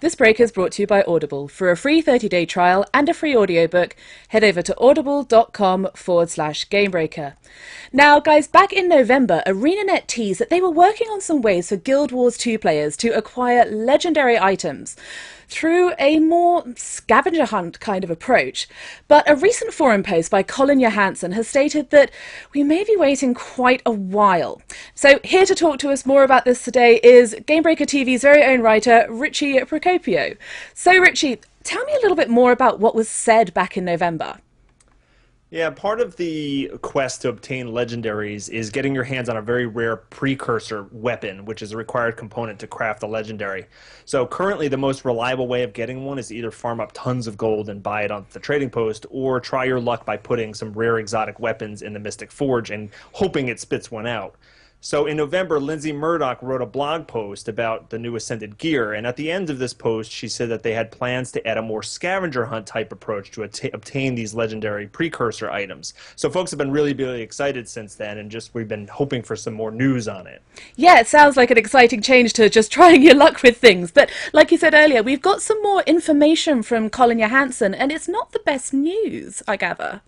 This break is brought to you by Audible. For a free 30-day trial and a free audiobook, head over to audible.com/Gamebreaker. Now, guys, back in November, ArenaNet teased that they were working on some ways for Guild Wars 2 players to acquire legendary items through a more scavenger hunt kind of approach. But a recent forum post by Colin Johanson has stated that we may be waiting quite a while. So here to talk to us more about this today is Gamebreaker TV's very own writer, Richie Procopio. So Richie, tell me a little bit more about what was said back in November. Yeah, part of the quest to obtain legendaries is getting your hands on a very rare precursor weapon, which is a required component to craft a legendary. So currently the most reliable way of getting one is to either farm up tons of gold and buy it on the trading post, or try your luck by putting some rare exotic weapons in the Mystic Forge and hoping it spits one out. So in November, Lindsay Murdoch wrote a blog post about the new Ascended gear, and at the end of this post, she said that they had plans to add a more scavenger hunt type approach to obtain these legendary precursor items. So folks have been really excited since then, and we've been hoping for some more news on it. Yeah, it sounds like an exciting change to just trying your luck with things. But like you said earlier, we've got some more information from Colin Johanson, and it's not the best news, I gather.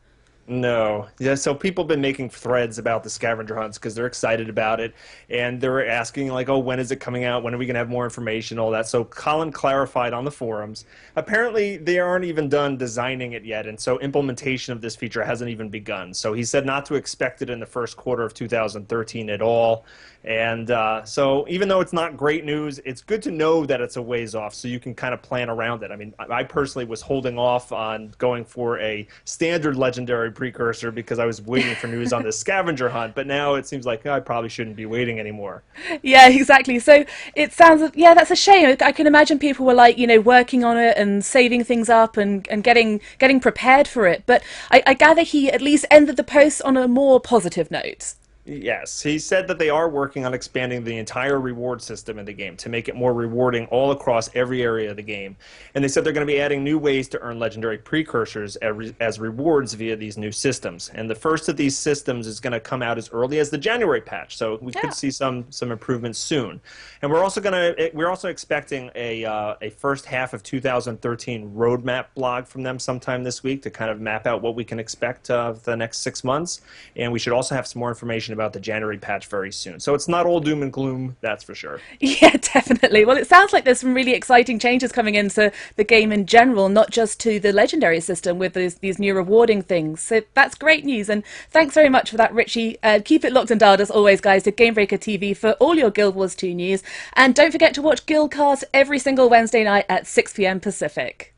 No. Yeah, so people have been making threads about the scavenger hunts because they're excited about it, and they're asking like, oh, when is it coming out? When are we going to have more information? All that. So Colin clarified on the forums. Apparently, they aren't even done designing it yet, and so implementation of this feature hasn't even begun. So he said not to expect it in the first quarter of 2013 at all. And so even though it's not great news, it's good to know that it's a ways off so you can kind of plan around it. I mean, I personally was holding off on going for a standard legendary precursor because I was waiting for news on the scavenger hunt, but now it seems like I probably shouldn't be waiting anymore. Yeah, exactly. So it sounds, yeah, that's a shame. I can imagine people were like, working on it and saving things up and getting prepared for it. But I gather he at least ended the post on a more positive note. Yes, he said that they are working on expanding the entire reward system in the game to make it more rewarding all across every area of the game. And they said they're going to be adding new ways to earn legendary precursors as rewards via these new systems. And the first of these systems is going to come out as early as the January patch, so we could see some improvements soon. And we're also expecting a first half of 2013 roadmap blog from them sometime this week to kind of map out what we can expect for the next 6 months. And we should also have some more information about the January patch very soon. So it's not all doom and gloom, that's for sure. Yeah, definitely. Well, it sounds like there's some really exciting changes coming into the game in general, not just to the legendary system with these new rewarding things. So that's great news. And thanks very much for that, Richie. Keep it locked and dialed as always, guys, to Gamebreaker TV for all your Guild Wars 2 news. And don't forget to watch GuildCast every single Wednesday night at 6 p.m. Pacific.